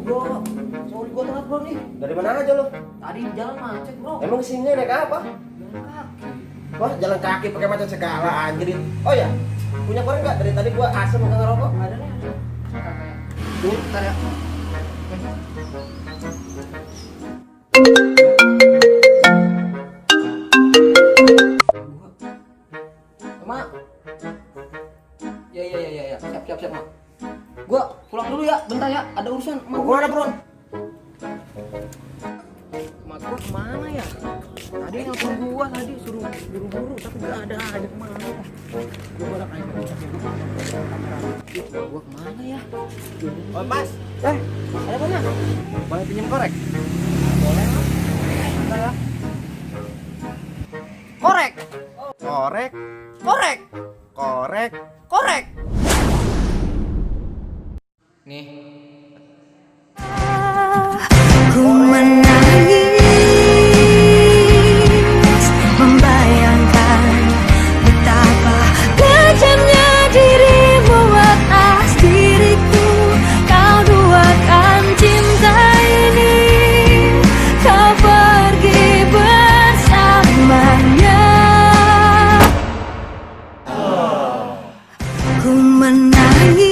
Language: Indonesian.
bro. Sorry gua telat bro nih. Dari mana aja lo? Tadi di jalan macet bro. Emang kesini naik apa? Jalan kaki. Wah, jalan kaki pakai macet segala anjir. Oh ya, punya korek nggak? Dari tadi gua asem nggak ngerokok. Ada nih. Tuh, ntar ya. Mak. Ya. Siap, Mak. Gua pulang dulu ya, bentar ya. Ada urusan. Mak, Gua ada bro. Mak gua kemana ya? Tadi nelfon gua tadi suruh buru-buru tapi gak ada aja kemana ya? Gua udah kayak gua kemana ya? Oh mas, Ada apa Mas? boleh pinjam korek? Boleh Mas. Bentar ya. Korek. Korek, Korek. korek. Korek. Nih. Ku menangis membayangkan betapa kejamnya dirimu atas diriku. Kau duakan cinta ini, kau pergi bersamanya. Ku menangis